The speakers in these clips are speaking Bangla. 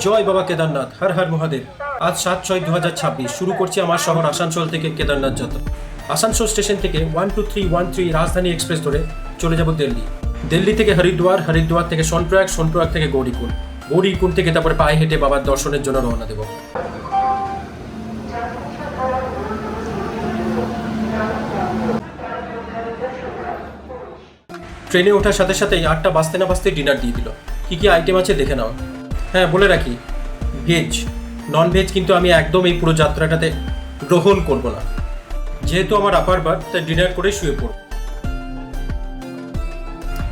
জয় বাবা কেদারনাথ, হর হর মহাদেব। আজ 7/6/2026 শুরু করছি আমার শহর আসানসোল থেকে কেদারনাথ যাত্রা। আসানসোল স্টেশন থেকে 12313 রাজধানী এক্সপ্রেস ধরে চলে যাব দিল্লি। দিল্লি থেকে হরিদ্বার, হরিদ্বার থেকে সোনপ্রয়াগ, সোনপ্রয়াগ থেকে গৌরীকুণ্ড, গৌরীকুণ্ড থেকে তারপরে পায়ে হেঁটে বাবার দর্শনের জন্য রওনা দেব। ট্রেনে ওঠার সাথে সাথেই 8টা বাজতে না বাজতে ডিনার দিয়ে দিল। কি আইটেম আছে দেখে নাও। হ্যাঁ, বলে রাখি, ভেজ, নন ভেজ কিন্তু আমি একদম এই পুরো যাত্রাটাতে গ্রহণ করব না। যেহেতু আমার আপার বার্থ, তাই ডিনার করে শুয়ে পড়ব।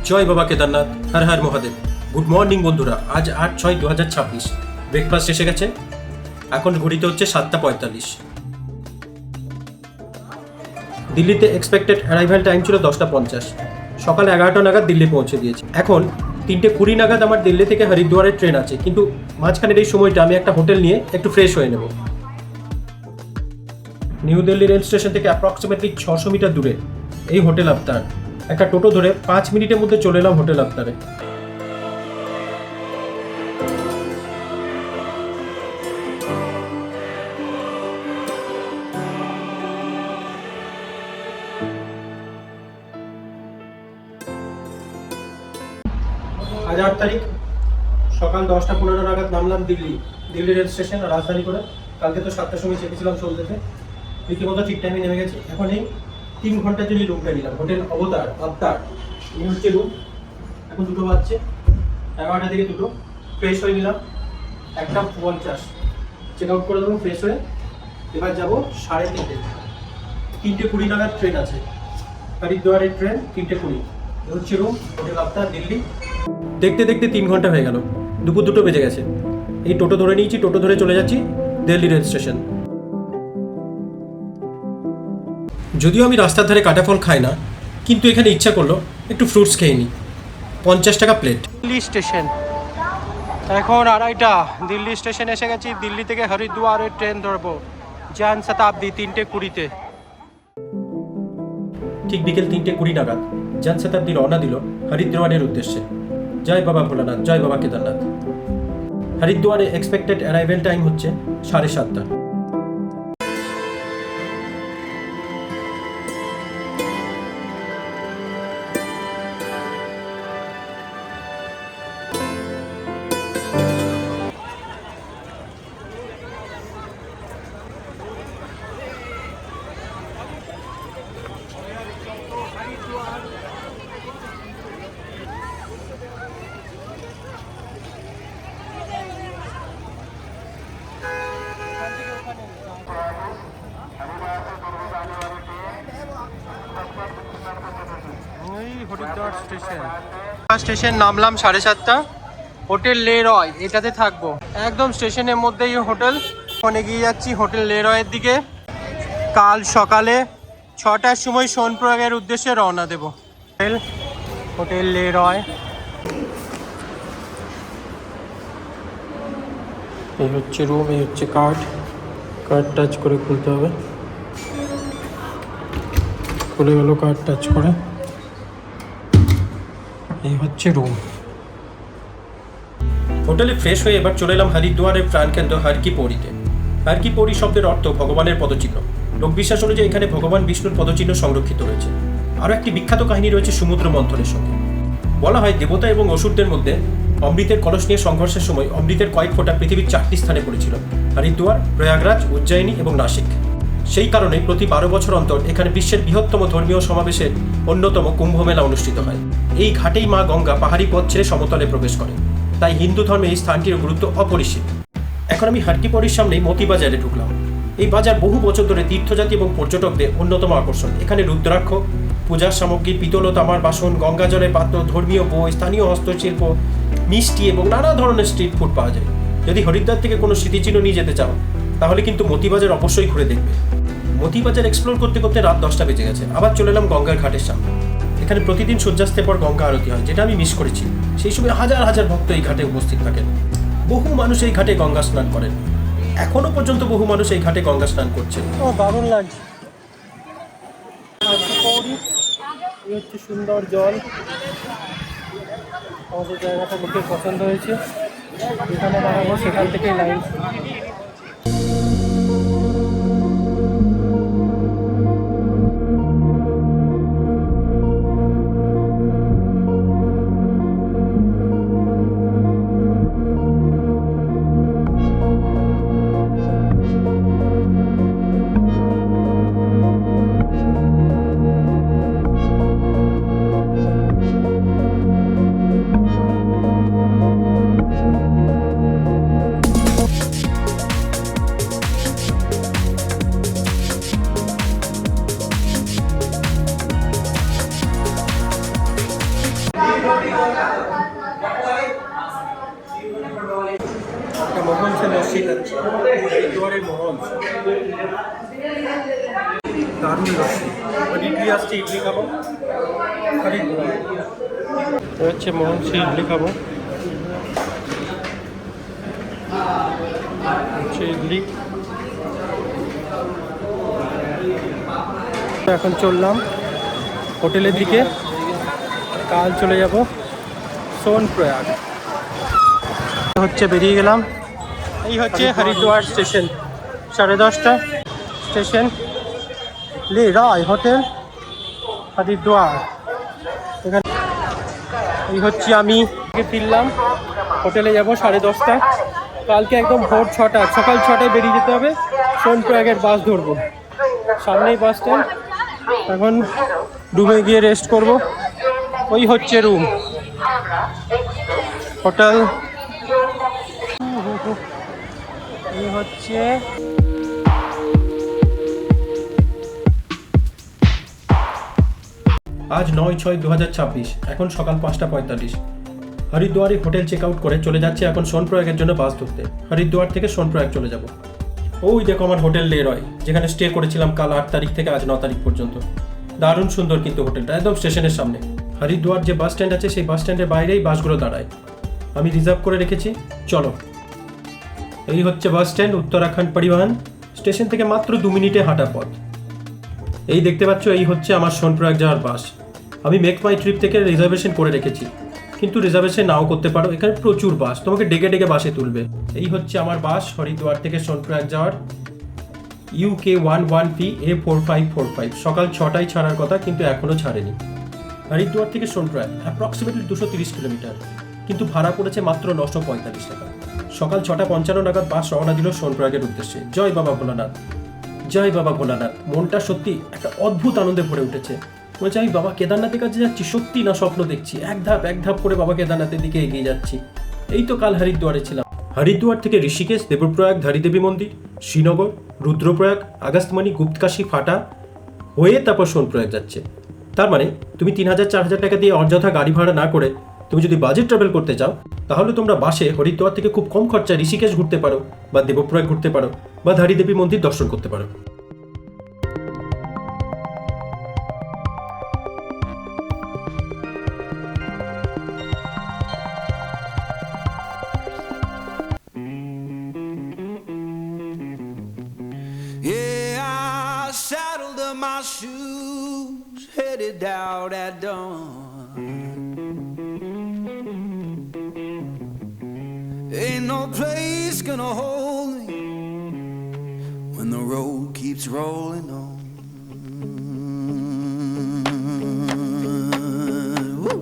জয় বাবা কেদারনাথ, হর হর মহাদেব। গুড মর্নিং বন্ধুরা, আজ 8/6/2026। ব্রেকফাস্ট এসে গেছে। এখন ঘড়িতে হচ্ছে 7:45। দিল্লিতে এক্সপেক্টেড অ্যারাইভাল টাইম ছিল 10:50। সকাল 11টা নাগাদ দিল্লি পৌঁছে দিয়েছি। এখন 3:20 নাগাদ আমার দিল্লি থেকে হরিদ্বারের ট্রেন আছে, কিন্তু মাঝখানের এই সময়টা আমি একটা হোটেল নিয়ে একটু ফ্রেশ হয়ে নেব। নিউ দিল্লি রেল স্টেশন থেকে অ্যাপ্রক্সিমেটলি 600 মিটার দূরে এই হোটেল আফতার। একটা টোটো ধরে 5 মিনিটের মধ্যে চলে এলাম হোটেল আফতারে। আজ 8 তারিখ, সকাল 10:15 নাগাদ নামলাম দিল্লি রেল স্টেশন রাজধানী করে। কালকে তো 7টার সময় চেপেছিলাম সন্ধ্যেতে, রীতিমতো ঠিক টাইমে নেমে গেছি। এখন এই 3 ঘন্টার জন্য রুমটা নিলাম, হোটেল আবতার। এই হচ্ছে রুম। এখন 2টো বাজছে, 11টা থেকে 2টো। ফ্রেশ হয়ে নিলাম, 1:50 চেক আউট করে দেবো। ফ্রেশ হয়ে এবার যাবো 3:30। 3:20 নাগাদ ট্রেন আছে, হরিদ্বারের ট্রেন 3:20। এই হচ্ছে রুম, হোটেল আবতার, দিল্লি। দেখতে দেখতে 3 ঘন্টা হয়ে গেল, দুপুর 2টো বেজে গেছে। এই টোটো ধরে নিয়েছি, টোটো ধরে চলে যাচ্ছি দিল্লি রেল স্টেশন। যদিও আমি রাস্তার ধারে কাটা ফল খাই না, কিন্তু এখানে ইচ্ছা করলো একটু ফ্রুটস খেয়ে নিই। 50 টাকা প্লেট। দিল্লি স্টেশন এখন 2:30। দিল্লি স্টেশন এসে গেছি। দিল্লি থেকে হরিদ্বারের ট্রেন ধরবো জন শতাব্দী 3:20-তে। ঠিক বিকেল 3:20 নাগাদ জন শতাব্দী রওনা দিল হরিদ্বারের উদ্দেশ্যে। জয় বাবা ভোলানাথ, জয় বাবা কেদারনাথ। হরিদ্বারে এক্সপেক্টেড অ্যারাইভেল টাইম হচ্ছে 7:30। হরিদ্বার স্টেশন নামলাম 7:30। হোটেল লে রয়, এটাতে থাকবো। একদম স্টেশনের মধ্যেই হোটেল। এখন এগিয়ে যাচ্ছি হোটেল লে রয়ের দিকে। কাল সকালে 6টার সময় সোনপ্রয়াগের উদ্দেশ্যে রওনা দেব। হোটেল লে রয়। এই হচ্ছে রুম, এই হচ্ছে কার্ড টাচ করে খুলতে হবে। খুলে গেল কার্ড টাচ করে। এই হচ্ছে রুম। হোটেলে ফ্রেশ হয়ে এবার চলে এলাম হরিদ্বারের প্রাণকেন্দ্র হর কি পৌড়িতে। হর কি পৌড়ি শব্দের অর্থ ভগবানের পদচিহ্ন। লোকবিশ্বাস অনুযায়ী এখানে ভগবান বিষ্ণুর পদচিহ্ন সংরক্ষিত রয়েছে। আরও একটি বিখ্যাত কাহিনী রয়েছে সমুদ্র মন্থনের সঙ্গে। বলা হয় দেবতা এবং অসুরদের মধ্যে অমৃতের কলস নিয়ে সংঘর্ষের সময় অমৃতের কয়েক ফোঁটা পৃথিবীর 4টি স্থানে পড়েছিল: হরিদ্বার, প্রয়াগরাজ, উজ্জয়িনী এবং নাসিক। সেই কারণে প্রতি 12 বছর অন্তর এখানে বিশ্বের বৃহত্তম ধর্মীয় সমাবেশের অন্যতম কুম্ভ মেলা অনুষ্ঠিত হয়। এই ঘাটেই মা গঙ্গা পাহাড়ি পথ ছেড়ে সমতলে প্রবেশ করে, তাই হিন্দু ধর্মে এই স্থানটির গুরুত্ব অপরিসীম। এখন আমি হর কি পৌড়ির সামনেই মতিবাজারে ঢুকলাম। এই বাজার বহু বছর ধরে তীর্থযাত্রী এবং পর্যটকদের অন্যতম আকর্ষণ। এখানে রুদ্রাক্ষ, পূজার সামগ্রী, পিতল ও তামার বাসন, গঙ্গা জলের পাত্র, ধর্মীয় বই, স্থানীয় হস্তশিল্প, মিষ্টি এবং নানা ধরনের স্ট্রিট ফুড পাওয়া যায়। যদি হরিদ্বার থেকে কোনো স্মৃতিচিহ্ন নিয়ে যেতে চাও, তাহলে কিন্তু মতিবাজার অবশ্যই ঘুরে দেখবে। মতিবাজার এক্সপ্লোর করতে করতে রাত 10টা বেজে গেছে। আবার চলে এলাম গঙ্গার ঘাটের সামনে। এখানে প্রতিদিন সূর্যাস্তের পর গঙ্গা আরতি হয়, যেটা আমি মিস করেছি। সেই সময় হাজার হাজার ভক্ত এই ঘাটে উপস্থিত থাকেন। বহু মানুষ এই ঘাটে গঙ্গা স্নান করেন। এখনো পর্যন্ত বহু মানুষ এই ঘাটে গঙ্গা স্নান করছে। দারুণ লাগছে। এই হচ্ছে সুন্দর জল। আমাদের জায়গাটা লোকের পছন্দ হয়েছে। এখানে দাঁড়াবো, সেখান থেকেই লাইন। मोहन से लस्सी हरिद्वारे मोहन दारुण लस्सी और इडली আসছে ইডলি খাবো হরিদ্বার হচ্ছে মোহন সে ইডলি খাবো হচ্ছে ইডলি এখন চললাম হোটেলের দিকে কাল চলে যাব সোনপ্রয়াগ হচ্ছে বেরিয়ে গেলাম এই হচ্ছে হরিদ্বার স্টেশন 10:30 স্টেশন লে রায় হোটেল হরিদ্বার এখানে এই হচ্ছে আমি ফিরলাম হোটেলে যাব 10:30 কালকে একদম ভোর 6টা সকাল 6টায় বেরিয়ে যেতে হবে সোনপ্রয়াগের বাস ধরবো সামনেই বাস স্ট্যান্ড এখন রুমে গিয়ে রেস্ট করব ওই হচ্ছে রুম হোটেল এই হচ্ছে আজ 9/6/2026 এখন সকাল 5:45 হরিদ্বারে হোটেল চেক আউট করে চলে যাচ্ছে এখন সোনপ্রয়াগের জন্য বাস ধরতে হরিদ্বার থেকে সোনপ্রয়াগ চলে যাব ওই দেখো আমার হোটেল লে রয় যেখানে স্টে করেছিলাম কাল 8 তারিখ থেকে আজ 9 তারিখ পর্যন্ত দারুণ সুন্দর কিন্তু হোটেলটা একদম স্টেশনের সামনে হরিদ্বার যে বাস স্ট্যান্ড আছে সেই বাস স্ট্যান্ডের বাইরেই বাসগুলো দাঁড়ায় আমি রিজার্ভ করে রেখেছি চলো এই হচ্ছে বাস স্ট্যান্ড উত্তরাখণ্ড পরিবহন স্টেশন থেকে মাত্র 2 মিনিটে হাঁটা পথ এই দেখতে পাচ্ছ এই হচ্ছে আমার সোনপ্রয়াগ যাওয়ার বাস আমি মেক মাই ট্রিপ থেকে রিজার্ভেশন করে রেখেছি কিন্তু রিজার্ভেশন নাও করতে পারো এখানে প্রচুর বাস তোমাকে ডেকে ডেকে বাসে তুলবে এই হচ্ছে আমার বাস হরিদ্বার থেকে সোনপ্রয়াগ যাওয়ার UK11P A4545 সকাল 6টায় ছাড়ার কথা কিন্তু এখনও ছাড়েনি হরিদ্বার থেকে সোনপ্রয়াগ অ্যাপ্রক্সিমেটলি 230 কিলোমিটার কিন্তু ভাড়া পড়েছে মাত্র 945 টাকা সকাল 6:55 নাগাদ বাস রওনা দিল সোনপ্রয়াগের উদ্দেশ্যে জয় বাবা ভোলানাথ জয় বাবা ভোলানাথ মনটা সত্যি একটা অদ্ভুত আনন্দে ভরে উঠেছে বলছে আমি বাবা কেদারনাথের কাছে যাচ্ছি সত্যি না স্বপ্ন দেখছি এক ধাপ করে বাবা কেদারনাথের দিকে এগিয়ে যাচ্ছি এই তো কাল হরিদ্বারে ছিলাম হরিদ্বার থেকে ঋষিকেশ দেবপ্রয়াগ ধারীদেবী মন্দির শ্রীনগর রুদ্রপ্রয়াগ আগস্ত্যমণি গুপ্তকাশী ফাটা হয়ে তারপর সোনপ্রয়াগ যাচ্ছে তার মানে তুমি 3,000-4,000 টাকা দিয়ে অযথা গাড়ি ভাড়া না করে তুমি যদি বাজেট ট্রাভেল করতে চাও তাহলে তোমরা বাসে হরিদ্বার থেকে খুব কম খরচায় ঋষিকেশ ঘুরতে পারো বা দেবপ্রয়াগ ঘুরতে পারো বা ধারীদেবী মন্দির দর্শন করতে পারো My shoes headed out at dawn. Ain't no place gonna hold me when the road keeps rolling on. Woo.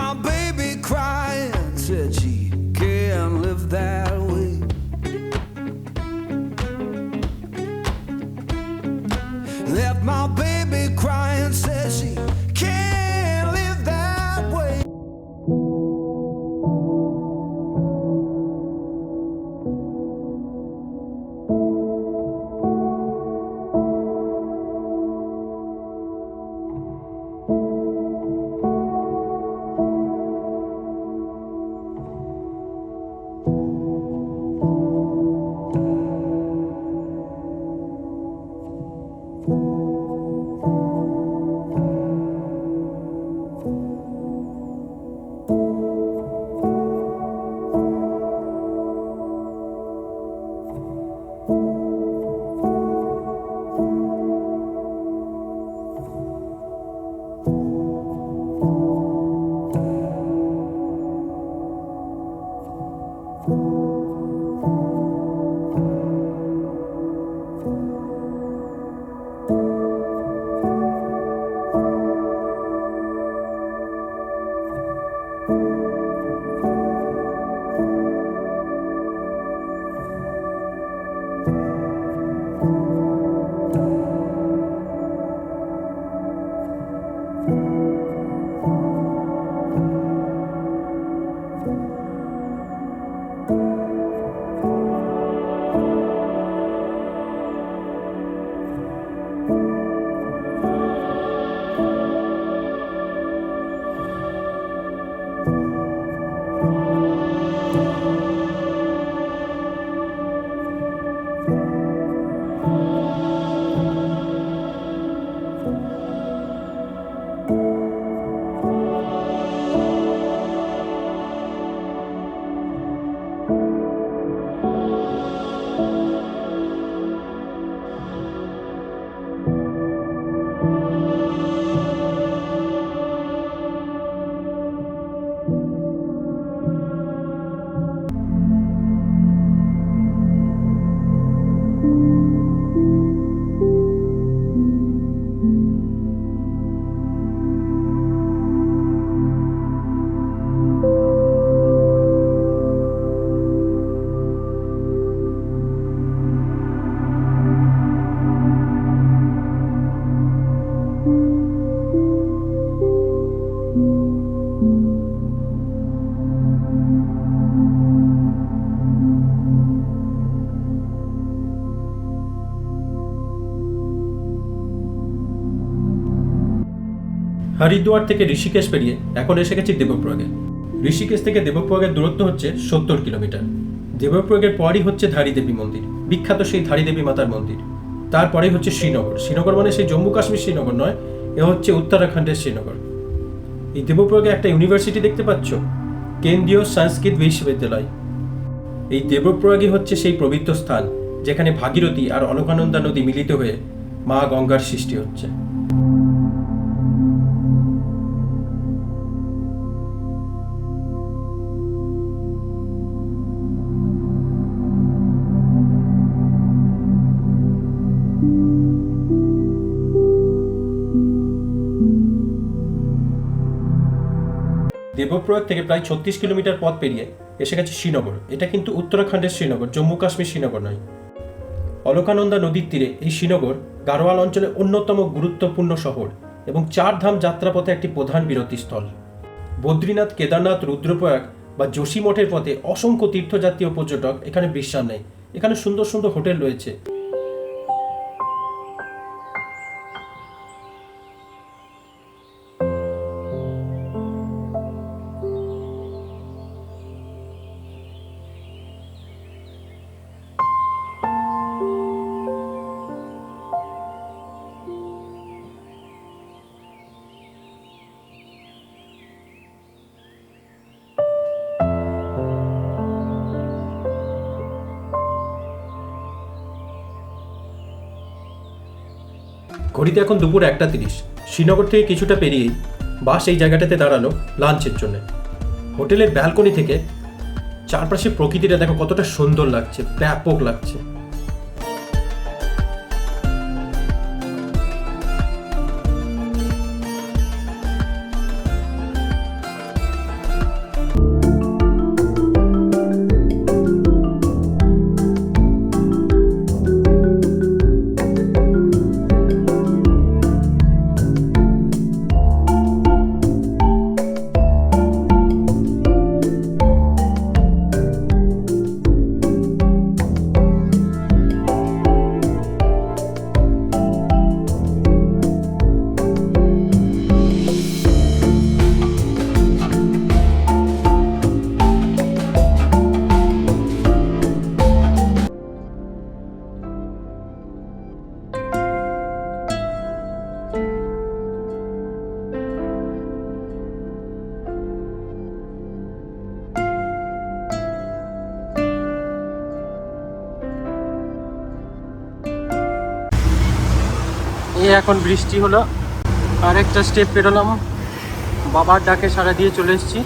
My baby crying said she can't live that way. Haridwar থেকে ঋষিকেশ পেরিয়ে এখন এসে গেছি দেবপ্রয়াগে। ঋষিকেশ থেকে দেবপ্রয়াগের দূরত্ব হচ্ছে 70 কিলোমিটার। দেবপ্রয়াগের পরই হচ্ছে ধারী দেবী মন্দির, বিখ্যাত সেই ধারী দেবী মাতার মন্দির। তারপরেই হচ্ছে শ্রীনগর। শ্রীনগর মানে সেই জম্মু কাশ্মীর শ্রীনগর নয়, এ হচ্ছে উত্তরাখণ্ডের শ্রীনগর। এই দেবপ্রয়াগে একটা ইউনিভার্সিটি দেখতে পাচ্ছ, কেন্দ্রীয় সংস্কৃত বিশ্ববিদ্যালয়। এই দেবপ্রয়াগই হচ্ছে সেই পবিত্র স্থান যেখানে ভাগীরথী আর অলকানন্দা নদী মিলিত হয়ে মা গঙ্গার সৃষ্টি হচ্ছে। দেবপ্রয়াগ থেকে প্রায় 36 কিলোমিটার পথ পেরিয়ে এসে গেছে শ্রীনগর। এটা কিন্তু উত্তরাখণ্ডের শ্রীনগর, জম্মু কাশ্মীর শ্রীনগর নয়। অলকানন্দা নদীর তীরে এই শ্রীনগর গাড়োয়াল অঞ্চলের অন্যতম গুরুত্বপূর্ণ শহর এবং 4 ধাম যাত্রাপথে একটি প্রধান বিরতিস্থল। বদ্রীনাথ, কেদারনাথ, রুদ্রপ্রয়াগ বা যোশী মঠের পথে অসংখ্য তীর্থযাত্রী ও পর্যটক এখানে বিশ্রাম নেয়। এখানে সুন্দর সুন্দর হোটেল রয়েছে। ঘড়িতে এখন দুপুর 1:30। শ্রীনগর থেকে কিছুটা পেরিয়েই বাস এই জায়গাটাতে দাঁড়ালো লাঞ্চের জন্য। হোটেলের ব্যালকনি থেকে চারপাশে প্রকৃতিটা দেখো কতটা সুন্দর লাগছে, ব্যাপক লাগছে। এখন বৃষ্টি হলো, আর একটা স্টেপ পেরোলাম, বাবার ডাকে সাড়া দিয়ে চলে এসেছি।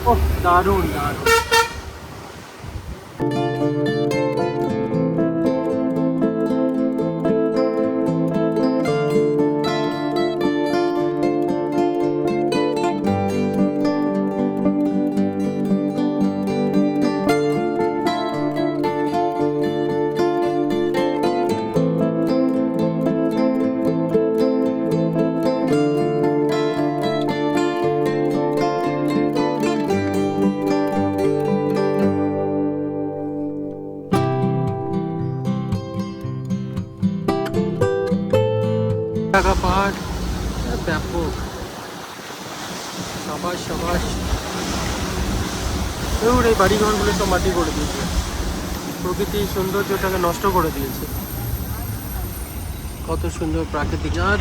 ওহ, দারুণ দারুণ। টাকা পাহাড় ব্যাপক, সবাস সবাস। এই বাড়িঘরগুলো সব মাটি করে দিয়েছে, প্রকৃতির সৌন্দর্যটাকে নষ্ট করে দিয়েছে। কত সুন্দর প্রাকৃতিক। আর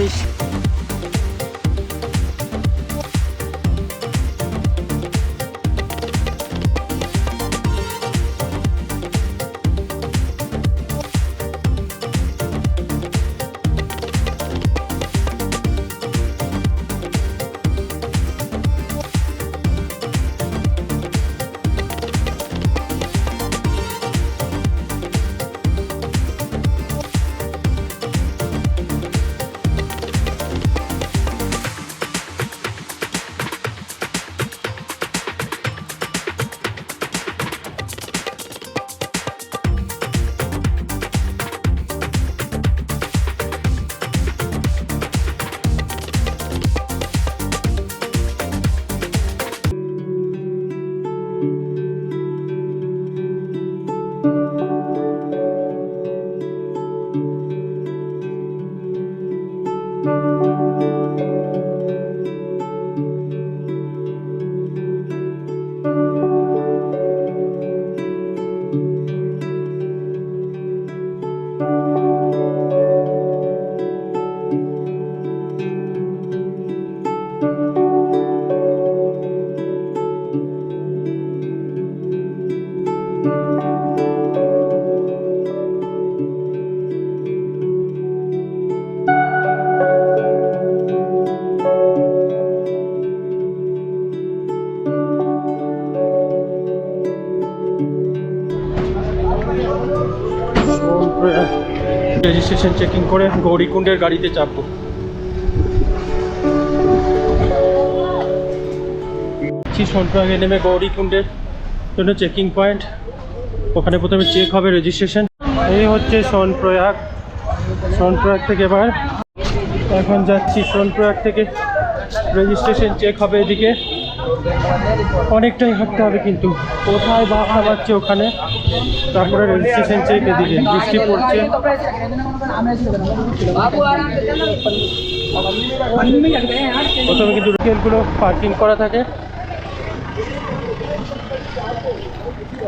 রেজিস্ট্রেশন চেকিং করে গৌরীকুণ্ডের গাড়িতে চাপবো। সোনপ্রয়াগে নেমে গৌরীকুণ্ডের জন্য চেকিং পয়েন্ট, ওখানে প্রথমে চেক হবে রেজিস্ট্রেশন। এই হচ্ছে সোনপ্রয়াগ। সোনপ্রয়াগ থেকে এবার এখন যাচ্ছি, সোনপ্রয়াগ থেকে রেজিস্ট্রেশন চেক হবে এদিকে। অনেকটাই হাঁটতে হবে কিন্তু, কোথায় বাস নামাচ্ছে ওখানে, তারপরে রেজিস্ট্রেশন চেক এদিকে। বৃষ্টি পড়ছে। প্রথমে কিন্তু ভেহিকেলগুলো পার্কিং করা থাকে,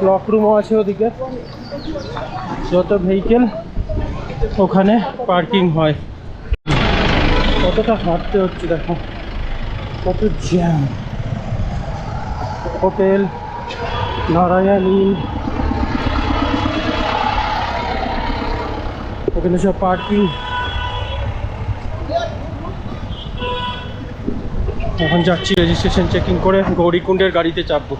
লক রুমও আছে ওদিকে। যত ভেহিকেল ওখানে পার্কিং হয়। কতটা হাঁটতে হচ্ছে দেখো, কত জ্যাম। হোটেল নারায়ণী, ওখানে সব পার্কিং। এখন যাচ্ছি রেজিস্ট্রেশন চেকিং করে গৌরীকুণ্ডের গাড়িতে চাপবো।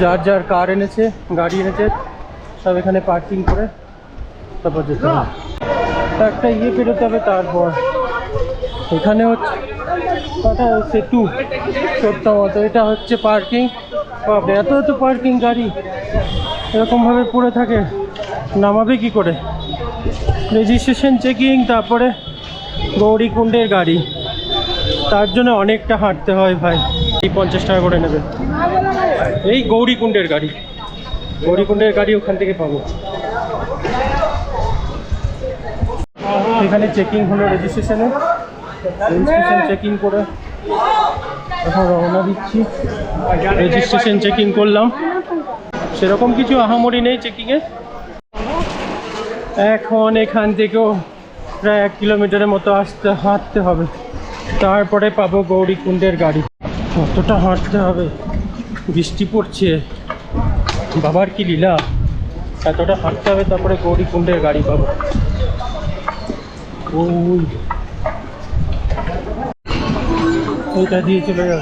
যার যার কার এনেছে, গাড়ি এনেছে, সব এখানে পার্কিং করে তারপর যেতে হবে। একটা পেরোতে হবে। তারপর এখানে হচ্ছে সেতু সত্য মতো, এটা হচ্ছে পার্কিং। এত এত পার্কিং গাড়ি এরকমভাবে পড়ে থাকে, নামাবে কি করে? রেজিস্ট্রেশন চেকিং, তারপরে গৌরীকুণ্ডের গাড়ি, তার জন্য অনেকটা হাঁটতে হয় ভাই। এই 50 টাকা করে নেবে। এই গৌরীকুণ্ডের গাড়ি, গৌরীকুণ্ডের গাড়ি ওখান থেকে পাবো। এখানে চেকিং হলো রেজিস্ট্রেশন চেকিং করে এখন রওনা দিচ্ছি। রেজিস্ট্রেশন চেকিং করলাম, সেরকম কিছু আহামরি নেই চেকিংয়ে। এখন এখান থেকেও প্রায় 1 কিলোমিটারের মতো হাঁটতে হবে, তারপরে পাবো গৌরীকুণ্ডের গাড়ি। কতটা হাঁটতে হবে, বৃষ্টি পড়ছে, বাবার কি লীলা। এতটা হাঁটতে হবে, তারপরে গৌরীকুণ্ডের গাড়ি পাবো। ওই ওইটা দিয়ে চলে যাও।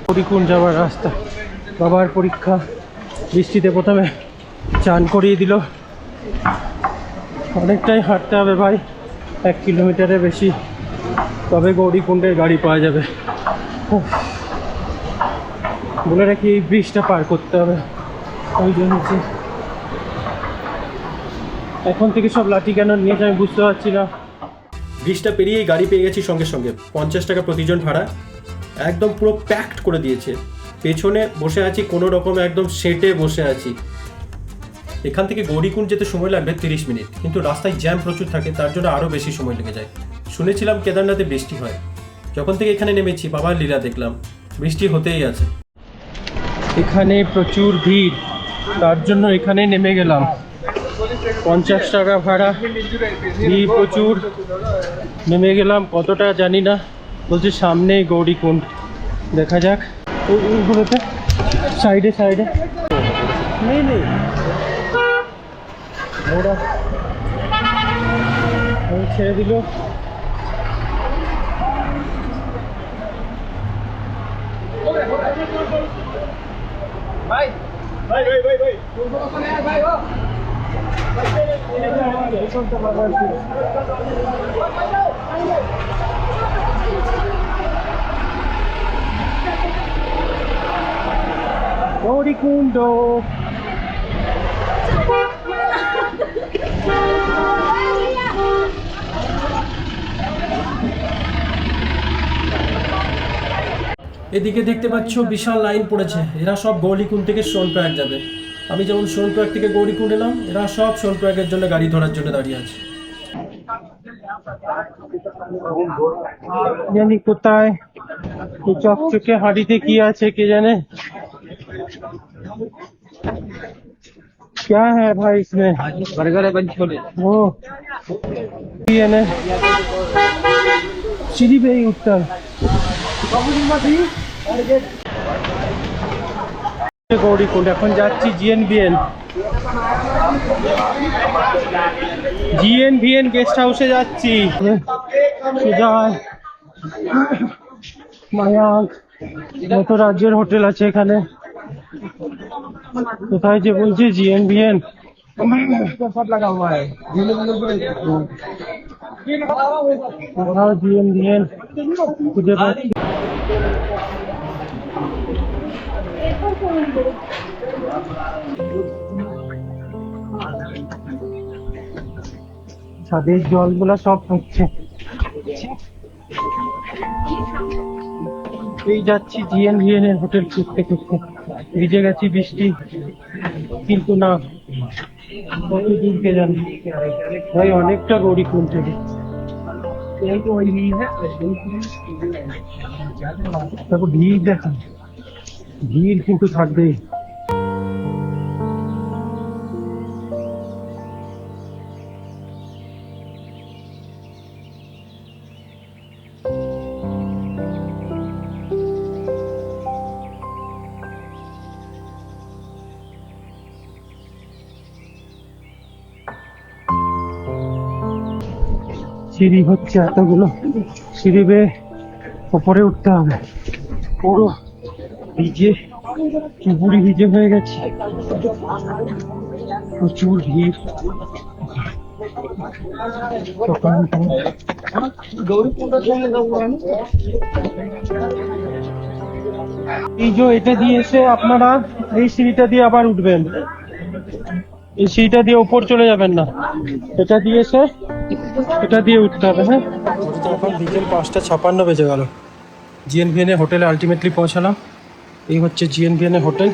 গৌরীকুণ্ড যাওয়ার রাস্তা। বাবার পরীক্ষা, বৃষ্টিতে প্রথমে চান করিয়ে দিল। অনেকটাই হাঁটতে হবে ভাই, 1 কিলোমিটারের বেশি, তবে গৌরীকুণ্ডের গাড়ি পাওয়া যাবে। বলে রাখি, এই ব্রিজটা পার করতে হবে, ওই জন্য এখন থেকে সব লাঠি কেন নিয়েছে আমি বুঝতে পারছি না। ব্রিজটা পেরিয়েই গাড়ি পেয়ে গেছি সঙ্গে সঙ্গে। 50 টাকা প্রতিজন ভাড়া, একদম পুরো প্যাকড করে দিয়েছে। পেছনে বসে আছি কোনো রকমে, একদম সেটে বসে আছি। এখান থেকে গৌরীকুণ্ড যেতে সময় লাগবে 30 মিনিট, কিন্তু রাস্তায় জ্যাম প্রচুর থাকে, তার জন্য আরও বেশি সময় লেগে যায়। শুনেছিলাম কেদারনাথে বৃষ্টি হয়, যখন থেকে এখানে নেমেছি বাবার লীলা দেখলাম, বৃষ্টি হতেই আছে। এখানে প্রচুর ভিড়, তার জন্য এখানে নেমে গেলাম। 50 টাকা ভাড়া, ভিড় প্রচুর, নেমে গেলাম। কতটা জানি না, বলছে সামনেই গৌরীকুণ্ড, দেখা যাক। ওইগুলোতে সাইডে সাইডে নেই নেই ওরা ছেড়ে দিল। ভাই ভাই ভাই ভাই ভাই ভাই ও গৌরীকুণ্ড। এদিকে দেখতে পাচ্ছ বিশাল লাইন পড়েছে, এরা সব গৌরীকুণ্ড থেকে সোনপ্রয়াগ যাবে। আমি যেমন সোনপ্রয়াগ থেকে গৌরীকুণ্ড এলাম, এরা সব সোনপ্রয়াগের জন্য গাড়ি ধরার জন্য দাঁড়িয়ে আছে। জানি কোথায় এই চকচকে হাঁড়িতে কি আছে কে জানে। क्या है भाई इसमें? बर्गर है, बन छोले। वो ये ने सीढ़ी पे ही उत्तर গৌরীকুণ্ড। এখন যাচ্ছি জিএনভিএন গেস্ট হাউসে যাচ্ছি। মায়াঙ্ক যত রাজ্যের হোটেল আছে এখানে, কোথায় যে বলছে জিএনভিএন, কোথাও জিএনভিএন খুঁজে পাচ্ছি। ছাদের জলগুলা সব হচ্ছে, এই যাচ্ছি জিএনভিএন এর হোটেল খুঁজতে খুঁজতে, ভিজে গেছি বৃষ্টি, কিন্তু না, কত দূর কে জানি ভাই, অনেকটা গৌরীকুণ্ড থেকে। দেখো ভিড়, দেখো ভিড় কিন্তু থাকবেই। সিঁড়ি হচ্ছে এতগুলো, সিঁড়ি বেয়ে ওপরে উঠতে হবে, পুরো ভিজে চুপুরি ভিজে হয়ে গেছে, প্রচুর ভিড়। এই যে এটা দিয়ে এসে আপনারা এই সিঁড়িটা দিয়ে আবার উঠবেন, এই সিঁড়িটা দিয়ে উপর চলে যাবেন না, এটা দিয়ে এসে এটা দিয়ে উঠতে হবে। হ্যাঁ, এখন বিকেল 5:56 বেজে গেল। জিএনভিএন এর হোটেলে আলটিমেটলি পৌঁছালাম। এই হচ্ছে জিএনভিএন এর হোটেল,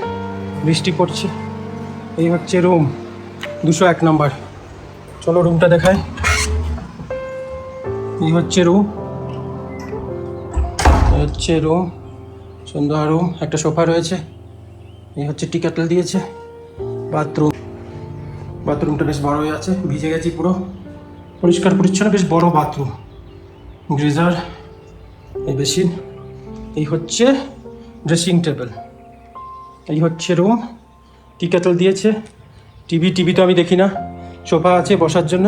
বৃষ্টি পড়ছে। এই হচ্ছে রুম 201 নম্বর। চলো রুমটা দেখাই। এই হচ্ছে রুম, সুন্দর রুম, একটা সোফা রয়েছে। এই হচ্ছে টি কেটল দিয়েছে। বাথরুমটা বেশ বড়ই আছে, ভিজে গেছি পুরো, পরিষ্কার পরিচ্ছন্ন, বেশ বড় বাথরুম, গ্রিজার, এই বেসিন, এই হচ্ছে ড্রেসিং টেবিল, এই হচ্ছে রুম, টি কেটল দিয়েছে, টিভি তো আমি দেখি না, সোফা আছে বসার জন্য,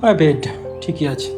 আর বেড ঠিকই আছে।